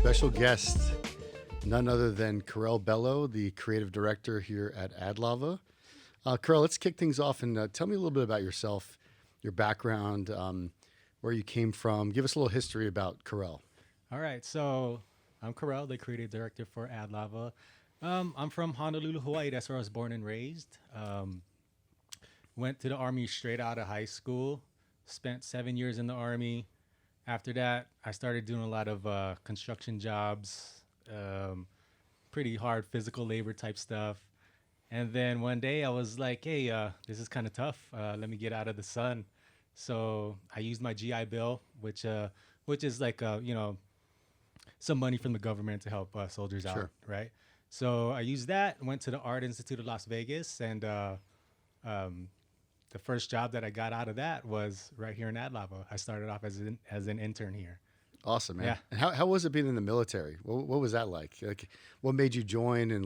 special guest, none other than Karel Bello, the creative director here at Adlava. Karel, let's kick things off and tell me a little bit about yourself, your background, where you came from. Give us a little history about Karel. All right, so I'm Karel, the creative director for Adlava. I'm from Honolulu, Hawaii. That's where I was born and raised. Went to the Army straight out of high school. Spent 7 years in the Army. After that, I started doing a lot of construction jobs, pretty hard physical labor type stuff. And then one day I was like, hey, this is kind of tough. Let me get out of the sun. So I used my GI Bill, which is like, some money from the government to help soldiers out, Sure. right? So I used that, went to the Art Institute of Las Vegas, and the first job that I got out of that was right here in Adlava. I started off as an intern here. Awesome, man. Yeah. And how was it being in the military? What was that like? Like, what made you join, and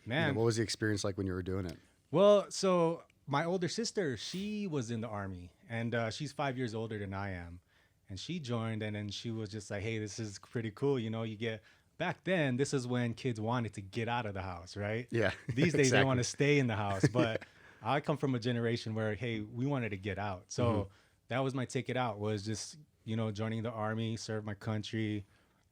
Man, what was the experience like when you were doing it? well, so my older sister, she was in the Army, and she's 5 years older than I am. And she joined, and then she was just like, hey, this is pretty cool. You get, back then, this is when kids wanted to get out of the house, right? Yeah, These days, they exactly. want to stay in the house. But I come from a generation where, hey, we wanted to get out. So that was my ticket out, was just, joining the Army, serve my country.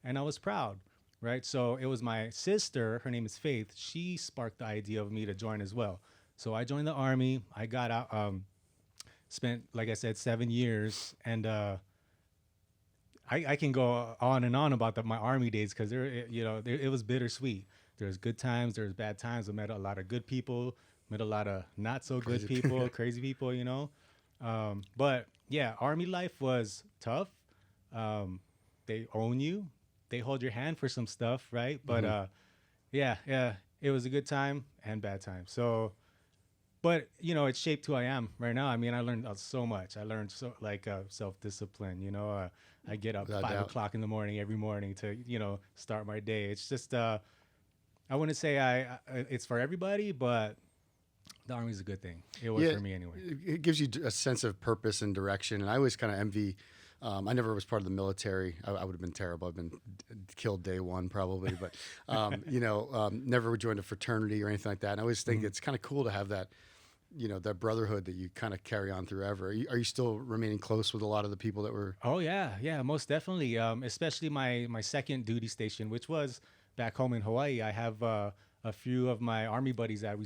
And I was proud, right? So it was my sister, her name is Faith. She sparked the idea of me to join as well. So I joined the Army. I got out, spent, like I said, 7 years. And I can go on and on about my Army days, because it was bittersweet. There's good times, there's bad times. I met a lot of good people, met a lot of not so good people, crazy people, But yeah, Army life was tough. They own you, they hold your hand for some stuff, right? But yeah, it was a good time and bad time. So, but it shaped who I am right now. I mean, I learned so much. I learned self-discipline. I get up Without 5 doubt. o'clock in the morning every morning to start my day. It's just I wouldn't say it's for everybody, but the Army's a good thing. It was for me anyway. It gives you a sense of purpose and direction. And I always kind of envy. I never was part of the military. I would have been terrible. I've been killed day one probably, but never joined a fraternity or anything like that. And I always think it's kind of cool to have that, that brotherhood that you kind of carry on through. Are you still remaining close with a lot of the people that were? Oh yeah, most definitely. Especially my second duty station, which was back home in Hawaii. I have a few of my Army buddies that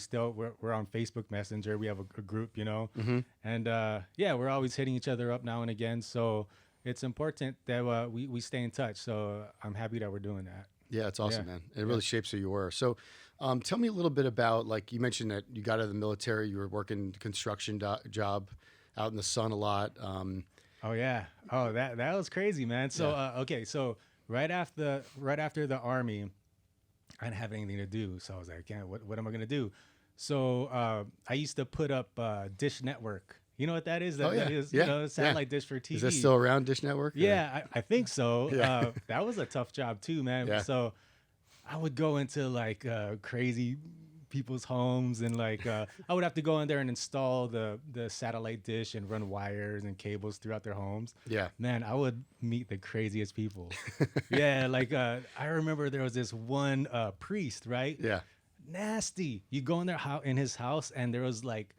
we're on Facebook Messenger. We have a group, and we're always hitting each other up now and again. So it's important that we stay in touch. So I'm happy that we're doing that. Yeah, it's awesome, Yeah. man. It really shapes who you were. So, tell me a little bit about, like you mentioned that you got out of the military, you were working construction job out in the sun a lot. Oh yeah. Oh, that was crazy, man. So okay, so right after the Army, I didn't have anything to do, so I was like, yeah, what am I gonna do? So I used to put up Dish Network. You know what that is? That is satellite dish for TV. Is that still around, Dish Network? Yeah, I think so. Yeah. That was a tough job too, man. Yeah. So I would go into like crazy people's homes, and like I would have to go in there and install the satellite dish and run wires and cables throughout their homes. Yeah. Man, I would meet the craziest people. Yeah, like I remember there was this one priest, right? Yeah. Nasty. You go in in his house, and there was like,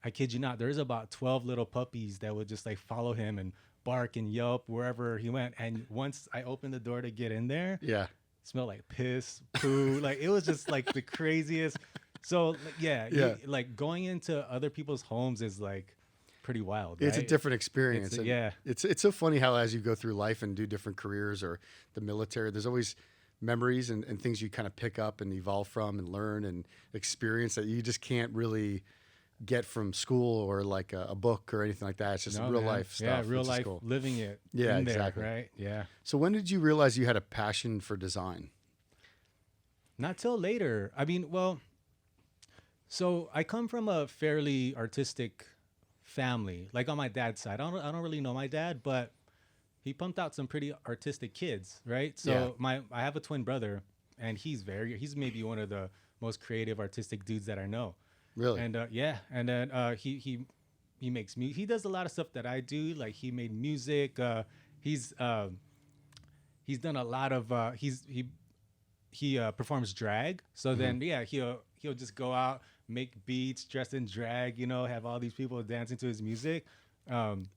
I kid you not, there's about 12 little puppies that would just like follow him and bark and yelp wherever he went. And once I opened the door to get in there, Yeah. it smelled like piss, poo. Like it was just like the craziest. So like, Yeah. like going into other people's homes is like pretty wild. It's a right? different experience. It's and yeah. It's so funny how as you go through life and do different careers or the military, there's always memories and things you kind of pick up and evolve from and learn and experience that you just can't really get from school or like a book or anything like that. It's just No, real man. life stuff. Yeah, real which is life cool. living it. Yeah, in there, exactly. right? Yeah. So when did you realize you had a passion for design? Not till later. I mean, well, so I come from a fairly artistic family. Like on my dad's side, I don't really know my dad, but he pumped out some pretty artistic kids, right? So I have a twin brother, and he's maybe one of the most creative, artistic dudes that I know. Really? And and then he makes music. He does a lot of stuff that I do. Like he made music. He he's done a lot of he performs drag. So then yeah, he'll just go out, make beats, dress in drag, you know, have all these people dancing to his music. Um,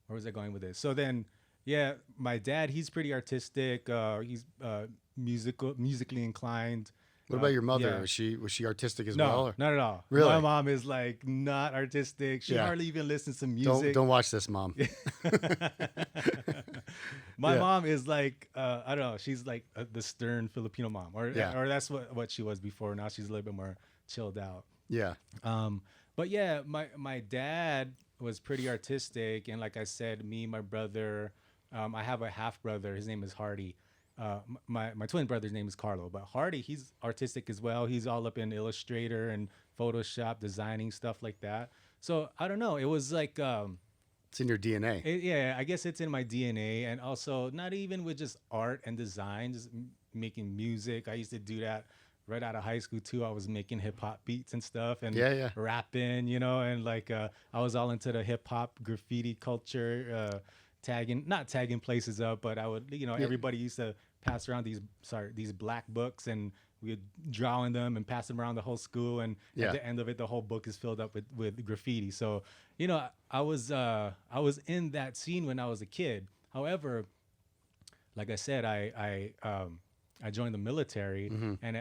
where was I going with this? So then, yeah, my dad, he's pretty artistic. He's musically inclined. What about your mother? Yeah. Was she artistic as well? No, Or? not at all. My Really? mom is like not artistic. She Yeah. hardly even listens to Don't music. don't watch this, mom. My Yeah. mom is like I don't know. She's like the stern Filipino mom, Yeah. or that's what she was before. Now she's a little bit more chilled out. Yeah. But yeah, my dad was pretty artistic, and like I said, me, my brother, I have a half brother. His name is Hardy. My twin brother's name is Carlo, but Hardy, he's artistic as well. He's all up in Illustrator and Photoshop, designing stuff like that. So I don't know. It was like, It's in your DNA. yeah, I guess it's in my DNA, and also not even with just art and design, just making music. I used to do that right out of high school too. I was making hip hop beats and stuff, and Yeah, yeah. rapping, you know, and like I was all into the hip hop graffiti culture. Not tagging places up, but I would, you know, everybody used to pass around these black books, and we would draw in them and pass them around the whole school. And Yeah. at the end of it, the whole book is filled up with graffiti. So, you know, I was in that scene when I was a kid. However, like I said, I joined the military, and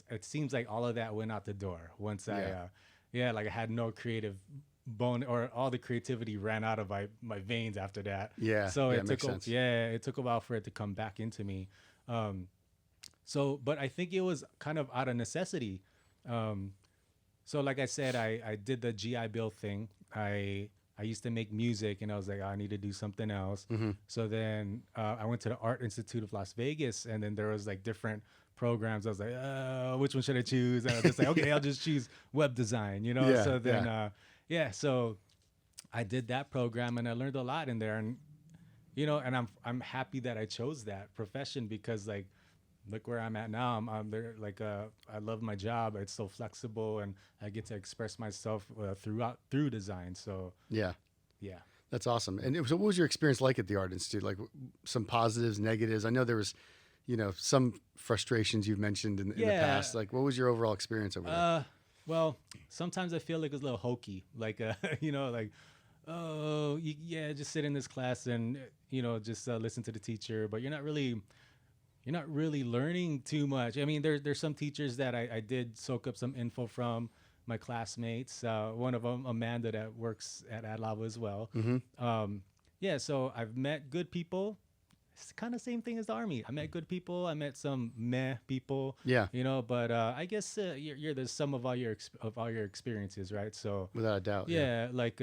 it seems like all of that went out the door once I had no creative bone, or all the creativity ran out of my veins after that. Yeah, So yeah, it it took makes sense. it took a while for it to come back into me. So, but I think it was kind of out of necessity. Um, so like I said, I did the GI Bill thing. I used to make music, and I was like, I need to do something else. So then I went to the Art Institute of Las Vegas, and then there was like different programs. I was like, which one should I choose? And I was just like, okay, I'll just choose web design, you know? Yeah, So then, so I did that program, and I learned a lot in there. And, you know, and I'm happy that I chose that profession, because like, look where I'm at now. I'm there. Like, I love my job. It's so flexible, and I get to express myself through design. So Yeah. yeah. That's awesome. And so what was your experience like at the Art Institute? Like some positives, negatives? I know there was, some frustrations you've mentioned in the past. Like, what was your overall experience over there? Well, sometimes I feel like it's a little hokey. Like, like, oh, yeah, just sit in this class and, just listen to the teacher, but you're not really learning too much. I mean, there's some teachers that I did soak up some info from, my classmates. One of them, Amanda, that works at Adlava as well. So I've met good people. It's kind of same thing as the Army. I met good people. I met some meh people. Yeah. But I guess you're the sum of all your experiences, right? So Without a doubt. yeah, like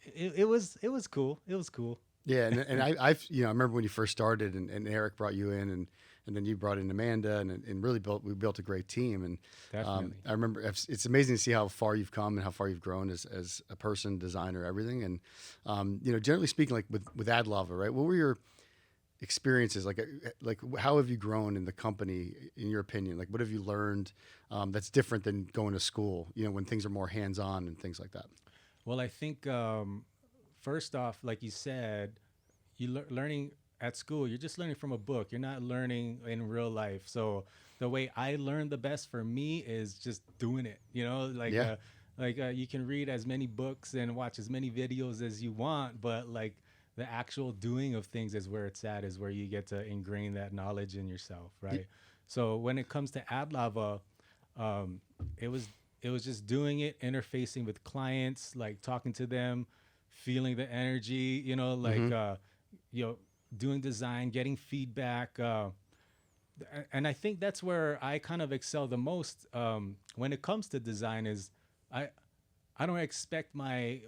it was cool. It was cool. Yeah, and I remember when you first started, and Eric brought you in, and then you brought in Amanda, and really we built a great team. And Definitely. I remember it's amazing to see how far you've come and how far you've grown as a person, designer, everything. And generally speaking, like with Adlava, right? What were your experiences like how have you grown in the company, in your opinion? Like, what have you learned that's different than going to school? When things are more hands-on and things like that. Well, I think first off, like you said, learning at school, you're just learning from a book. You're not learning in real life. So the way I learned the best for me is just doing it. You can read as many books and watch as many videos as you want, but like the actual doing of things is where it's at, is where you get to ingrain that knowledge in yourself, right? So when it comes to Adlava, it was just doing it, interfacing with clients, like talking to them, feeling the energy, doing design, getting feedback. And I think that's where I kind of excel the most when it comes to design. Is I don't expect my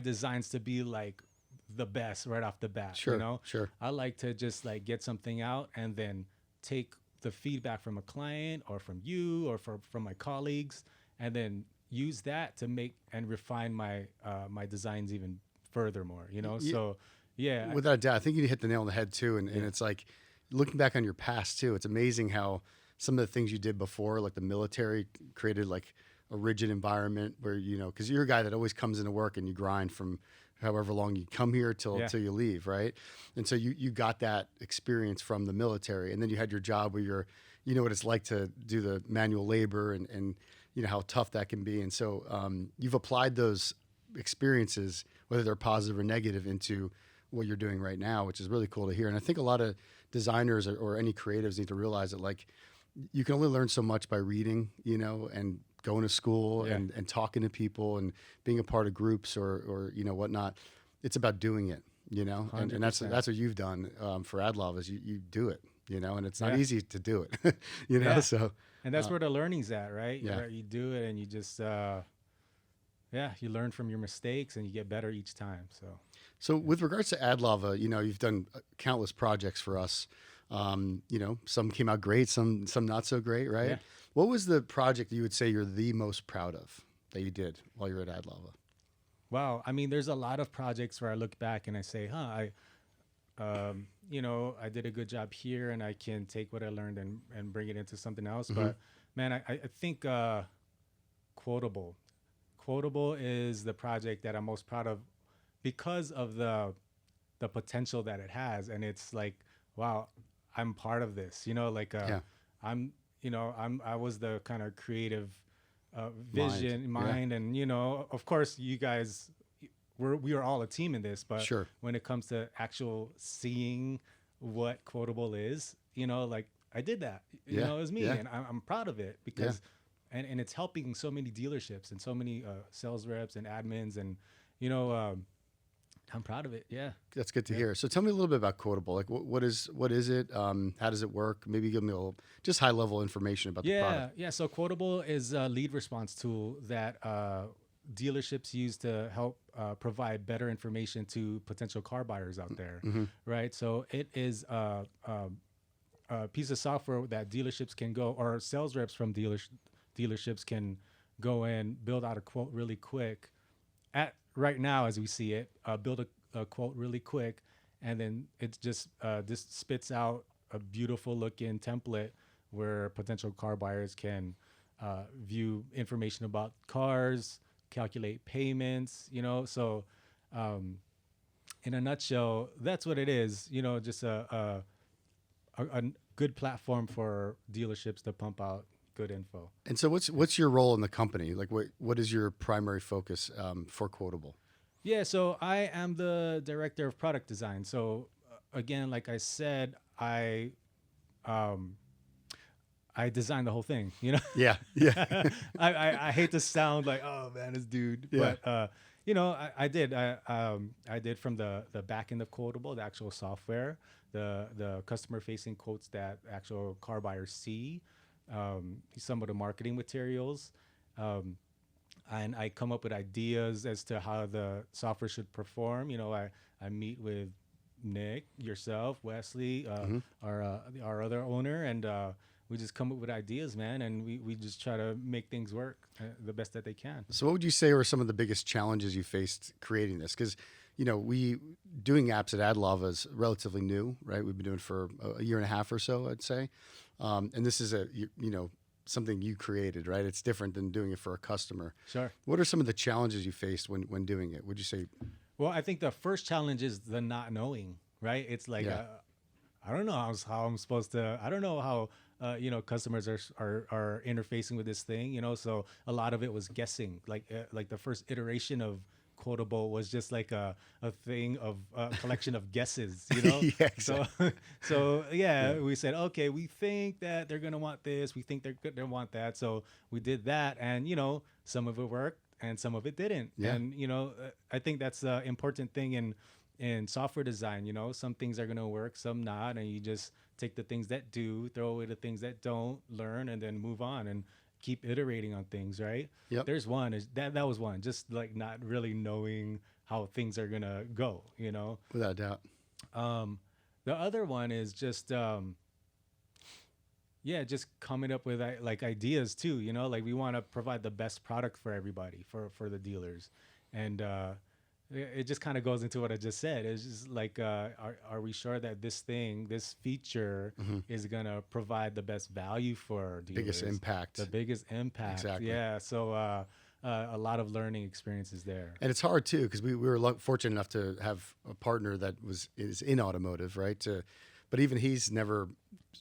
designs to be like the best right off the bat. Sure. I like to just like get something out and then take the feedback from a client or from you or from my colleagues, and then use that to make and refine my designs even furthermore. So yeah. Without a doubt, I think you hit the nail on the head too. And it's like looking back on your past too, it's amazing how some of the things you did before, like the military, created like a rigid environment where, because you're a guy that always comes into work and you grind from however long you come here till Yeah. till you leave, right? And so you got that experience from the military, and then you had your job where you know what it's like to do the manual labor and you know how tough that can be. And so you've applied those experiences, whether they're positive or negative, into what you're doing right now, which is really cool to hear. And I think a lot of designers or any creatives need to realize that, like, you can only learn so much by reading, you know, and going to school Yeah. and talking to people and being a part of groups or you know whatnot. It's about doing it, you know, and that's 100%. that's what you've done for Adlava is you do it, you know, and it's not Yeah. easy to do it, you know. Yeah. So And that's where the learning's at, right? yeah. Right, you do it and you just yeah, you learn from your mistakes and you get better each time. So So with regards to Adlava, you know, you've done countless projects for us. You know, some came out great, some not so great, right? Yeah. What was the project you would say you're the most proud of that you did while you were at Adlava? wow, I mean, there's a lot of projects where I look back and I say, you know, I did a good job here, and I can take what I learned and bring it into something else. But man, I think Quotable, Quotable is the project that I'm most proud of because of the potential that it has, and it's like, wow, I'm part of this. You know, like Yeah. I'm, you know, I was the kind of creative Mind. mind, and you know, of course, you guys we are all a team in this, but Sure. when it comes to actual seeing what Quotable is, you know, like I did that, you Yeah. know, it was me, Yeah. and I'm proud of it because, and it's helping so many dealerships and so many sales reps and admins, and you know, I'm proud of it. Yeah. That's good to hear. So tell me a little bit about Quotable. Like, what is it? How does it work? Maybe give me a little, just high level information about the Yeah, product. yeah. So Quotable is a lead response tool that dealerships use to help provide better information to potential car buyers out there, right? So it is a piece of software that dealerships can go, or sales reps from dealerships can go and build out a quote really quick. At right now, as we see it, build a quote really quick, and then it just spits out a beautiful looking template where potential car buyers can view information about cars, calculate payments, you know. So in a nutshell, that's what it is, you know, just a good platform for dealerships to pump out good info. And so what's your role in the company? Like, what is your primary focus for Quotable? Yeah, so I am the director of product design. So again, like I said, um, I designed the whole thing. You know, Yeah. Yeah. I hate to sound like, oh man, this dude, Yeah. but you know, I did. I did from the back end of Quotable, the actual software, the customer facing quotes that actual car buyers see, some of the marketing materials. And I come up with ideas as to how the software should perform. You know, I meet with Nick, yourself, Wesley, our other owner, and we just come up with ideas, man, and we just try to make things work the best that they can. So what would you say were some of the biggest challenges you faced creating this? Because, you know, doing apps at Adlava is relatively new, right? We've been doing it for a year and a half or so, I'd say. And this is you know, something you created, right? It's different than doing it for a customer. Sure. What are some of the challenges you faced when doing it? Would you say? Well, I think the first challenge is the not knowing, right? It's like, Yeah. I don't know how I'm supposed to, I don't know how, you know, customers are interfacing with this thing, you know? So a lot of it was guessing, like the first iteration of Quotable was just like a thing of a collection of guesses, you know? Yeah, exactly. So yeah, we said, okay, we think that they're going to want this. We think they're going to want that. So we did that. And, you know, some of it worked and some of it didn't. Yeah. And, you know, I think that's the important thing in software design. You know, some things are going to work, some not. And you just take the things that do, throw away the things that don't, learn, and then move on and keep iterating on things, right? Yep. There's one, that was one, just like not really knowing how things are going to go, you know? Without a doubt. The other one is just, yeah, just coming up with like ideas too, you know, like we want to provide the best product for everybody, for the dealers. And it just kind of goes into what I just said. It's just like, are we sure that this feature is going to provide the best value for dealers? Biggest impact. The biggest impact. Exactly. Yeah. So a lot of learning experiences there. And it's hard too because we were fortunate enough to have a partner that is in automotive, right? But even he's never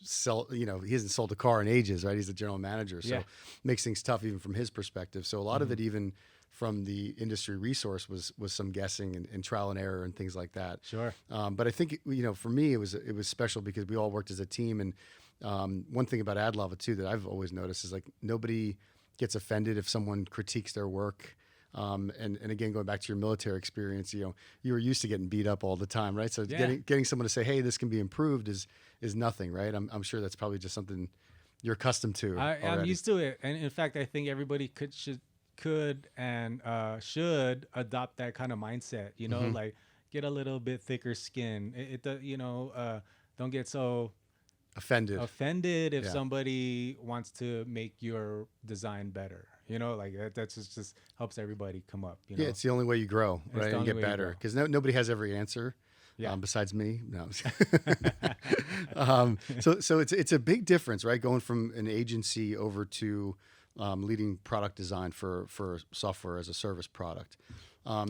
he hasn't sold a car in ages, right? He's the general manager, so Yeah. makes things tough even from his perspective. So a lot of Mm-hmm. it, even from the industry resource, was some guessing and trial and error and things like that. Sure. But I think for me it was special because we all worked as a team. And one thing about Adlava too that I've always noticed is like nobody gets offended if someone critiques their work. And again, going back to your military experience, you were used to getting beat up all the time, right? So Yeah. getting someone to say, "Hey, this can be improved," is nothing, right? I'm sure that's probably just something you're accustomed to I'm already. used to it, and in fact, I think everybody could and should adopt that kind of mindset. Mm-hmm. Like get a little bit thicker skin. Don't get so Offended. offended if Yeah. somebody wants to make your design better. Like that just helps everybody come up. Yeah, it's the only way you grow, It's right? the And only get way you better grow. because nobody has every answer. Yeah. Besides me, no. So it's a big difference, right? Going from an agency over to leading product design for software as a service product.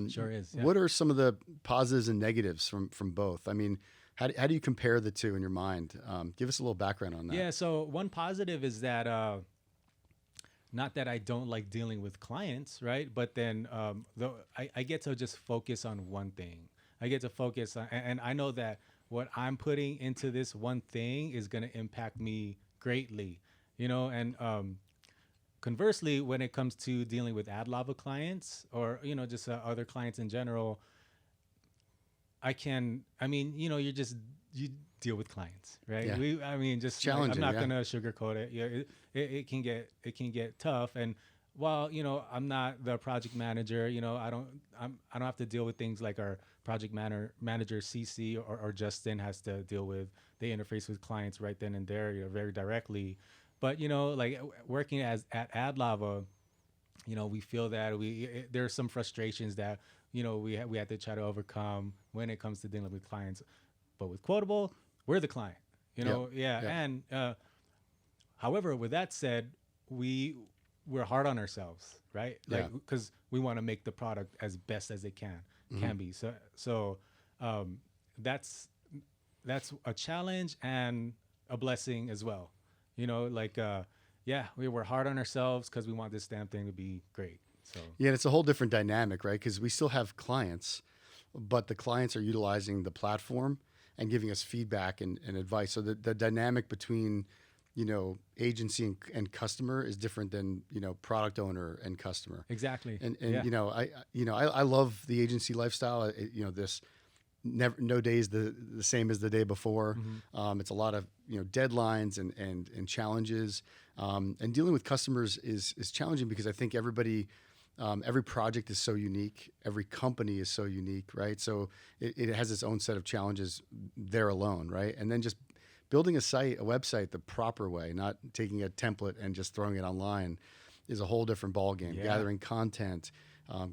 Sure is. Yeah. What are some of the positives and negatives from both? I mean, how do you compare the two in your mind? Give us a little background on that. Yeah. So one positive is that not that I don't like dealing with clients, right? But then I get to just focus on one thing. I get to focus on, and I know that what I'm putting into this one thing is going to impact me greatly, and conversely, when it comes to dealing with Adlava clients or, just other clients in general, you deal with clients, right? Yeah. Just Challenging, I'm not yeah. gonna sugarcoat it. Yeah, it can get tough. And while I'm not the project manager, I don't have to deal with things like our project manager CC or Justin has to deal with. They interface with clients right then and there, very directly. But like working at Adlava, we feel that there are some frustrations that we have to try to overcome when it comes to dealing with clients. But with Quotable, we're the client, Yep. yeah. Yep. And however, with that said, we're hard on ourselves, right? Yeah. Like because we want to make the product as best as it can be. So that's a challenge and a blessing as well. We were hard on ourselves because we want this damn thing to be great. So Yeah, and it's a whole different dynamic, right? Because we still have clients, but the clients are utilizing the platform and giving us feedback and advice. So the dynamic between, agency and customer is different than, product owner and customer. exactly. And Yeah. I love the agency lifestyle. This never no days the same as the day before. It's a lot of deadlines and challenges. And dealing with customers is challenging because I think every project is so unique. Every company is so unique, right? So it has its own set of challenges there alone, right? And then just building a website the proper way, not taking a template and just throwing it online, is a whole different ballgame. Yeah. Gathering content,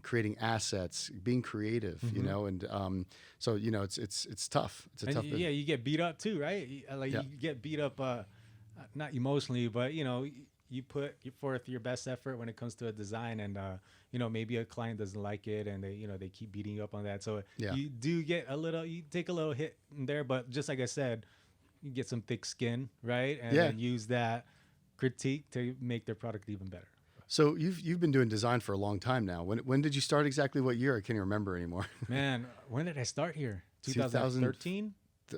creating assets, being creative, and so it's tough. It's a tough business. Yeah, you get beat up too, right? Yeah. You get beat up, not emotionally, but you put forth your best effort when it comes to a design, and maybe a client doesn't like it, and they keep beating you up on that. So Yeah. you do get you take a little hit in there, but just like I said, you get some thick skin, right? And Yeah. then use that critique to make their product even better. So you've been doing design for a long time now. When did you start exactly? What year? I can't even remember anymore. Man, when did I start here? 2000 2013?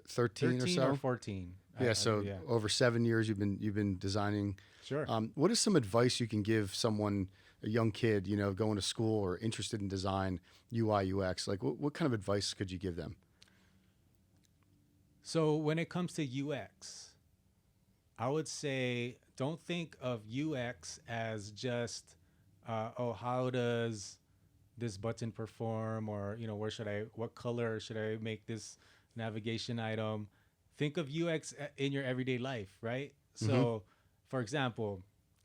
13 or so. 14. Yeah. So over 7 years you've been designing. Sure. What is some advice you can give someone, a young kid, going to school or interested in design, UI, UX? Like what kind of advice could you give them? So when it comes to UX, I would say don't think of UX as just, how does this button perform, or what color should I make this navigation item? Think of UX in your everyday life, right? So, for example,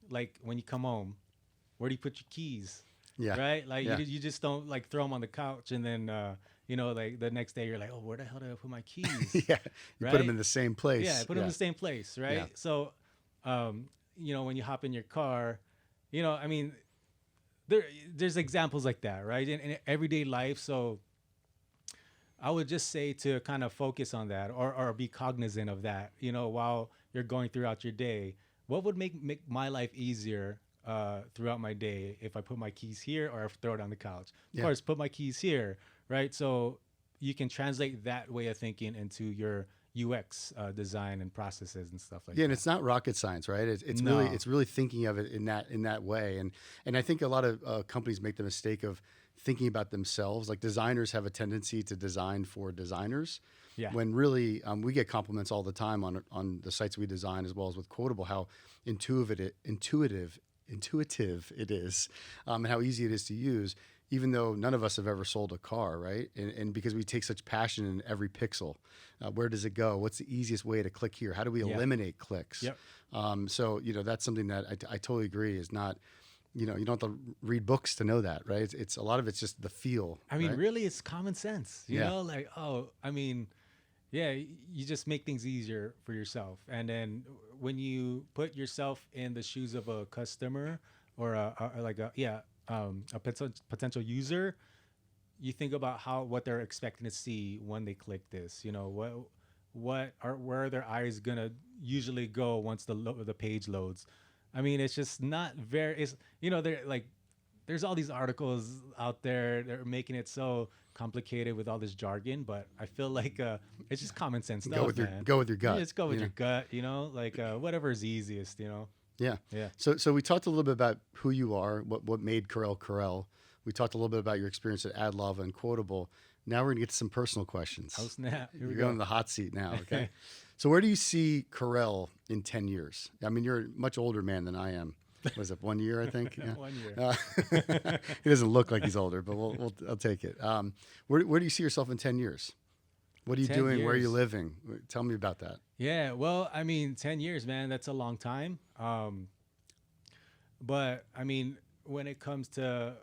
like when you come home, where do you put your keys? Yeah. Right? Like Yeah. you just don't like throw them on the couch and then like the next day you're like, oh, where the hell did I put my keys? Yeah. You put them Right? in the same place. Yeah, put them in the same place, right? Yeah. So, when you hop in your car, I mean, there's examples like that, right? In everyday life. So I would just say to kind of focus on that, or be cognizant of that, while you're going throughout your day. What would make my life easier throughout my day if I put my keys here or if I throw it on the couch? Of Yeah. course, put my keys here, right? So you can translate that way of thinking into your UX design and processes and stuff like Yeah, and that. it's not rocket science, right? No. it's really thinking of it in that way, and I think a lot of companies make the mistake of thinking about themselves. Like designers have a tendency to design for designers, Yeah. when really we get compliments all the time on the sites we design as well as with Quotable how intuitive it is, and how easy it is to use. Even though none of us have ever sold a car, right? And because we take such passion in every pixel, where does it go? What's the easiest way to click here? How do we Yeah. eliminate clicks? Yep. So that's something that I totally agree is not, you don't have to read books to know that, right? It's a lot of it's just the feel. I mean, right? really, it's common sense, Yeah. like, oh, I mean, yeah, you just make things easier for yourself. And then when you put yourself in the shoes of a customer or a potential user, you think about what they're expecting to see when they click this. Where are their eyes gonna usually go once the page loads? I mean, it's just not very. It's they're like, there's all these articles out there. They're making it so complicated with all this jargon, but I feel like it's just common sense stuff, man. Go with your Yeah, gut. just go with your gut. Like whatever is easiest. Yeah. Yeah. So we talked a little bit about who you are, what made Karel. We talked a little bit about your experience at Adlava and Quotable. Now we're gonna get to some personal questions. Oh snap! Here we You're going go. to the hot seat now, okay? So where do you see Karel in 10 years? I mean, you're a much older man than I am. Was it 1 year, I think? Yeah. 1 year. He doesn't look like he's older, but I'll take it. Where do you see yourself in 10 years? What are you 10 doing? Where are you years. living? Tell me about that. Yeah, well, I mean, 10 years, man, that's a long time. But I mean, when it comes to,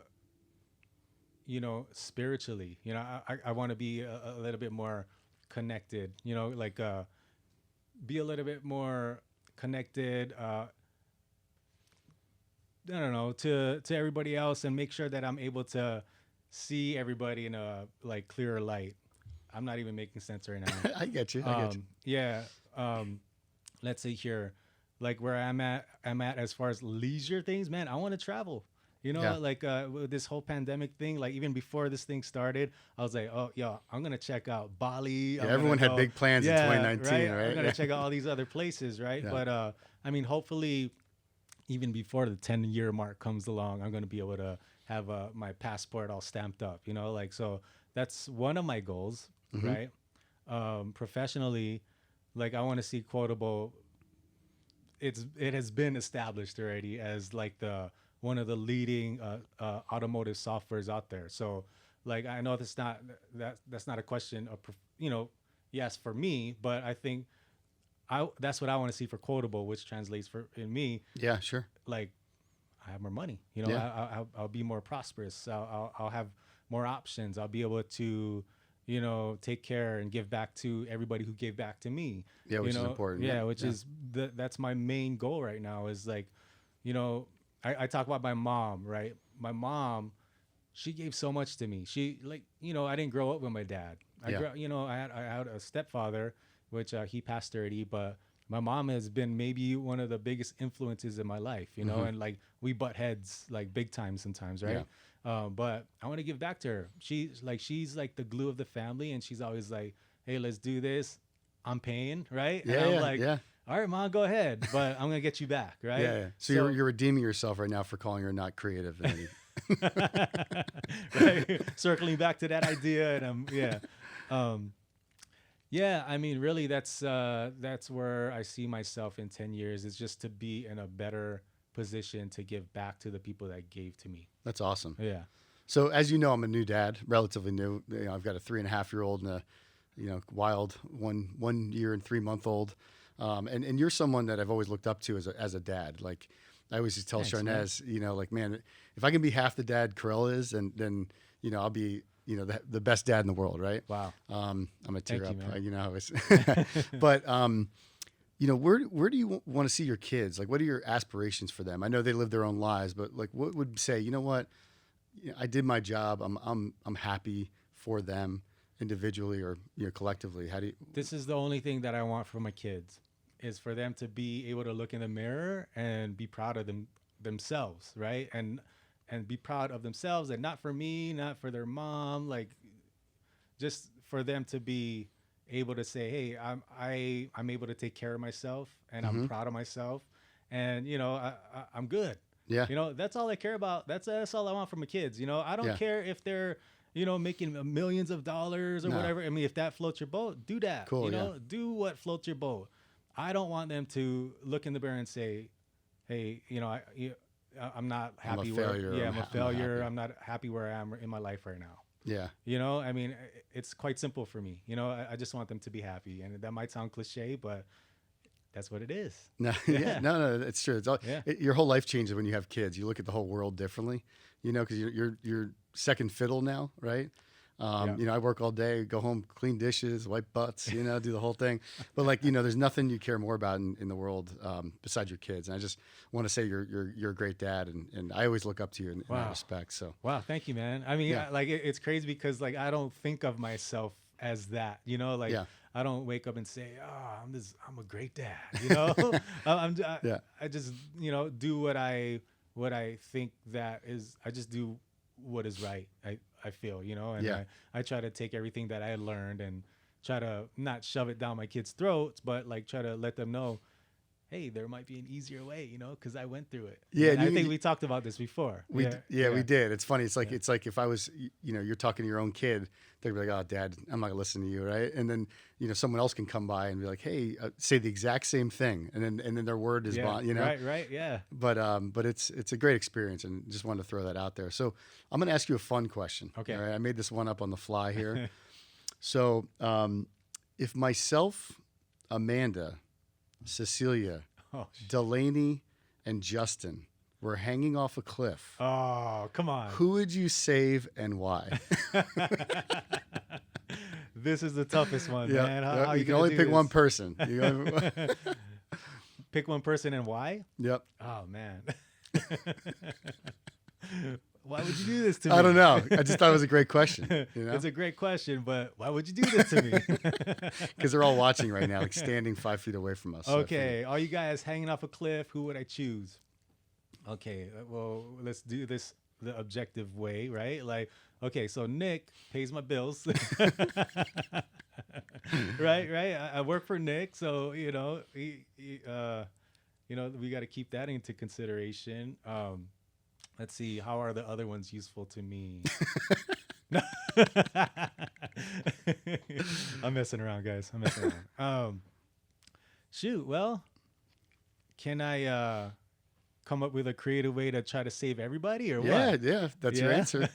spiritually, I want to be a little bit more connected, like be a little bit more connected, I don't know, to everybody else, and make sure that I'm able to see everybody in a like clearer light. I'm not even making sense right now. I get you. I get you. Yeah. Let's see here, like where I'm at as far as leisure things, man. I want to travel. Yeah. Like with this whole pandemic thing, like even before this thing started, I was like, oh, yo, I'm gonna check out Bali. Yeah, everyone had big plans in 2019, right? I'm gonna check out all these other places, right? Yeah. But I mean, hopefully, even before the 10-year mark comes along, I'm gonna be able to have my passport all stamped up. Like so. That's one of my goals, right? Professionally, like I want to see Quotable. It has been established already as like the one of the leading automotive softwares out there. So like I know that's not a question of yes for me, but I think that's what I want to see for Quotable, which translates for in me Yeah, sure. like I have more money. Yeah. I'll be more prosperous. I'll have more options. I'll be able to, take care and give back to everybody who gave back to me. Yeah, which is important. Yeah, which is that's my main goal right now. Is like, I talk about my mom, right? My mom, she gave so much to me. She like, I didn't grow up with my dad. I had a stepfather, which he passed already, but my mom has been maybe one of the biggest influences in my life, and like we butt heads like big time sometimes, right? But I want to give back to her. She's like the glue of the family, and she's always like, "Hey, let's do this. I'm paying, right?" Yeah, and I'm like, yeah. "All right, mom, go ahead, but I'm gonna get you back, right?" Yeah. So you're redeeming yourself right now for calling her not creative. Right? Circling back to that idea, and yeah, I mean, really, that's where I see myself in 10 years, is just to be in a better position to give back to the people that gave to me. That's awesome. Yeah. So as you know, I'm a new dad, relatively new. I've got a 3.5-year-old and a, wild 1 year and 3-month-old. And you're someone that I've always looked up to as a dad. Like I always used to tell Thanks, Sharnez, like, man, if I can be half the dad Karel is, and then, I'll be, the best dad in the world. Right. Wow. I'm a tear Thank up, you, man. but, where do you want to see your kids? Like, what are your aspirations for them? I know they live their own lives, but like, what would say, you know what, I did my job. I'm happy for them individually or collectively. How do you? This is the only thing that I want for my kids is for them to be able to look in the mirror and be proud of themselves, right? And be proud of themselves, and not for me, not for their mom, like just for them to be able to say, "Hey, I'm able to take care of myself, and I'm Mm-hmm. proud of myself, and I'm good." Yeah, That's all I care about. That's all I want from my kids. I don't yeah, care if they're making millions of dollars or no, whatever. I mean, if that floats your boat, do that. cool, yeah, Do what floats your boat. I don't want them to look in the mirror and say, "Hey, I'm not I'm a happy failure. where, yeah, I'm, I'm a I'm not failure. happy. I'm not happy where I am in my life right now." Yeah, I mean, it's quite simple for me. I just want them to be happy, and that might sound cliche, but that's what it is. no, yeah, Yeah, no, it's true. It's all, yeah, your whole life changes when you have kids. You look at the whole world differently, because you're second fiddle now, right? yeah. I work all day, go home, clean dishes, wipe butts, do the whole thing. But like, there's nothing you care more about in the world besides your kids. And I just want to say you're a great dad, and I always look up to you in that Wow. respect. So Wow, thank you, man. I mean, yeah, it's crazy because like I don't think of myself as that. Like yeah, I don't wake up and say, "Oh, I'm a great dad." yeah, I just do what I think that is. I just do what is right. I feel and yeah. I try to take everything that I learned and try to not shove it down my kids' throats, but like try to let them know, hey, there might be an easier way, because I went through it. Yeah, And I think we talked about this before. We did. It's funny. It's like Yeah. it's like if I was, you're talking to your own kid, they'd be like, "Oh, Dad, I'm not gonna listen to you," right? And then someone else can come by and be like, "Hey, say the exact same thing," and then their word is Yeah. bond, Right. Yeah. But it's a great experience, and just wanted to throw that out there. So I'm gonna ask you a fun question. Okay. All right, I made this one up on the fly here. So if myself, Amanda, Cecilia, Oh, Delaney, and Justin were hanging off a cliff, oh, come on. who would you save and why? This is the toughest one, Yeah, man. yeah, How you you can gonna only do pick this? one person. Pick one person and why? Yep. Oh man. Why would you do this to me? I don't know. I just thought it was a great question. It's a great question, but why would you do this to me? Because they're all watching right now, like standing 5 feet away from us. So I figured- Okay, all you guys hanging off a cliff, who would I choose? Okay, well, let's do this the objective way, right? Like, okay, so Nick pays my bills. Right. I work for Nick, so he we got to keep that into consideration. Let's see, how are the other ones useful to me? I'm messing around, guys. I'm messing around. Shoot, well, can I come up with a creative way to try to save everybody, or yeah, what? yeah, that's your Yeah? answer.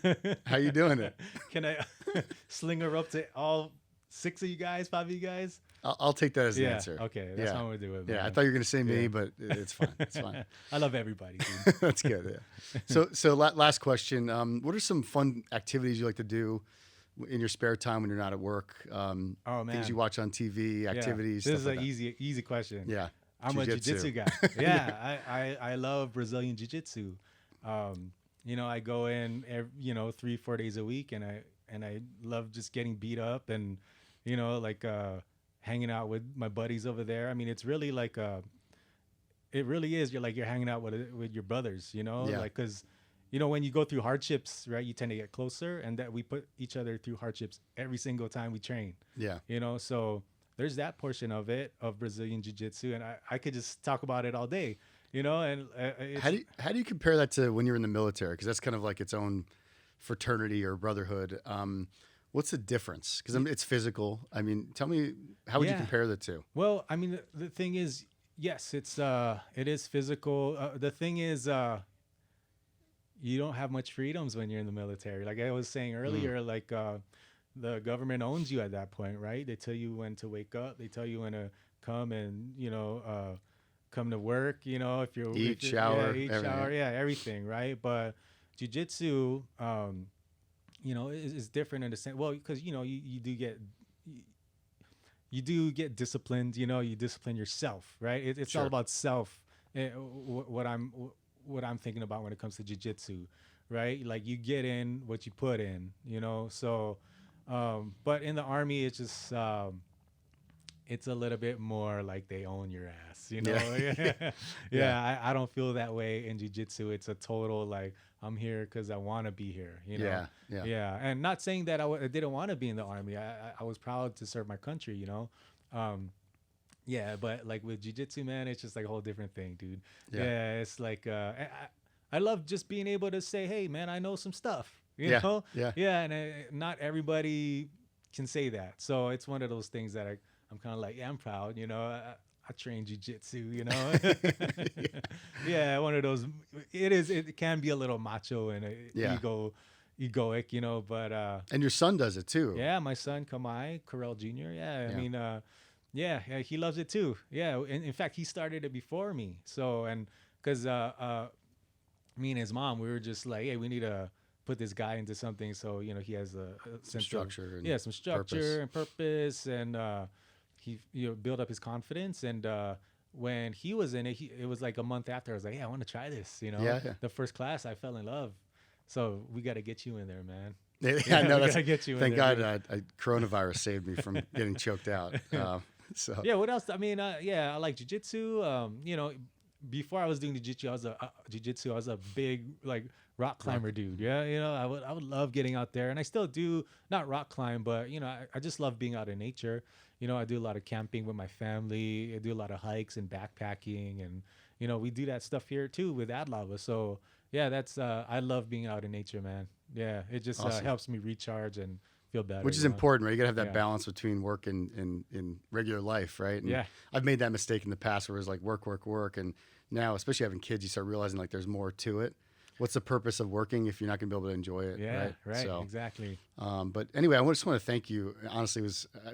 How you doing it? Can I sling her up to all 6 of you guys, 5 of you guys? I'll take that as an Yeah. answer. Okay, that's yeah. how I'm gonna do it. Yeah, I man. thought you were going to say me, Yeah. but it's fine. It's fine. I love everybody, dude. That's good. Yeah. So last question. What are some fun activities you like to do in your spare time when you're not at work? Oh man, Things you watch on TV, activities. Yeah. This is stuff an like that. easy question. Yeah. I'm a Jiu-jitsu. jiu-jitsu guy. Yeah, I love Brazilian jiu-jitsu. I go in 3-4 days a week, and I love just getting beat up and hanging out with my buddies over there. I mean, it's really like it really is. You're hanging out with your brothers, Yeah. like because when you go through hardships, right, you tend to get closer, and that we put each other through hardships every single time we train. Yeah. So there's that portion of Brazilian jiu-jitsu, and I could just talk about it all day, and it's, How do you compare that to when you're in the military? Because that's kind of like its own fraternity or brotherhood. What's the difference? Because it's physical. I mean, tell me, how would you Yeah. compare the two? well, I mean, the thing is, yes, it is physical. The thing is, you don't have much freedoms when you're in the military. Like I was saying earlier, like the government owns you at that point, right? They tell you when to wake up. They tell you when to come and come to work. If you're Eat, shower, eat, everything. shower, yeah, everything, right? But jiu-jitsu, is different in the sense. Well, because you do get you do get disciplined. You discipline yourself, right? It's all Sure. about self. What I'm thinking about when it comes to jiu-jitsu, right? Like you get in what you put in. So, but in the army, it's just it's a little bit more like they own your ass, Yeah. yeah. Yeah. I don't feel that way in jiu-jitsu. It's a total like I'm here because I want to be here. Yeah. Yeah. Yeah, and not saying that I didn't want to be in the army. I was proud to serve my country. um yeah, but like with jiu-jitsu, man, it's just like a whole different thing, dude. Yeah. Yeah, it's like I love just being able to say, hey man, I know some stuff, Yeah. Yeah. yeah, and not everybody can say that. So it's one of those things that I'm kind of like, yeah, I'm proud, I train jiu-jitsu. Yeah, one of those. It can be a little macho and Yeah. egoic, but And your son does it too. yeah, my son Kamai Karel Jr. Yeah, I Yeah. mean, yeah, he loves it too. Yeah, in fact, he started it before me. So, and because me and his mom, we were just like, hey, we need to put this guy into something. So he has a sense of structure and some structure and purpose, and he build up his confidence. And when he was in it, it was like a month after. I was like, yeah, I want to try this. Yeah, yeah. The first class, I fell in love. So we got to get you in there, man. Yeah, no, we that's gotta get you in thank there, God coronavirus saved me from getting choked out. So Yeah, what else? I mean, yeah, I like jiu-jitsu. Before I was doing jiu-jitsu, I was a big like rock climber dude. Yeah, I would love getting out there, and I still do. Not rock climb, but I just love being out in nature. I do a lot of camping with my family. I do a lot of hikes and backpacking, and we do that stuff here too with Adlava. So yeah, that's I love being out in nature, man. Yeah, it just Awesome. helps me recharge and feel better. which is important, right? You got to have that Yeah. balance between work and regular life, right? And Yeah. I've made that mistake in the past where it was like work, work, work, and now, especially having kids, you start realizing like there's more to it. What's the purpose of working if you're not going to be able to enjoy it? Yeah, right, So, exactly. but anyway, I just want to thank you. Honestly,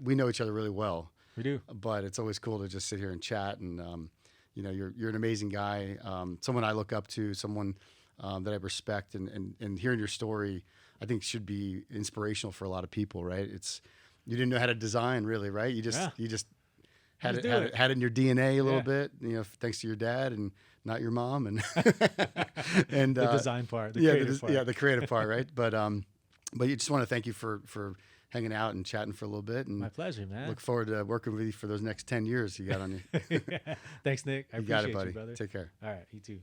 we know each other really well, We do. but it's always cool to just sit here and chat. And you're an amazing guy, someone I look up to, someone that I respect, and hearing your story, I think should be inspirational for a lot of people, right? You didn't know how to design, really, right? You just had Just it do it. had it in your DNA a little Yeah. bit, thanks to your dad and not your mom, and and The design part, the yeah, creative part. the creative part, right? But you just want to thank you for hanging out and chatting for a little bit, and My pleasure, man. look forward to working with you for those next 10 years you got on you. Thanks, Nick. I You got appreciate it, buddy. you, brother. Take care. All right, you too.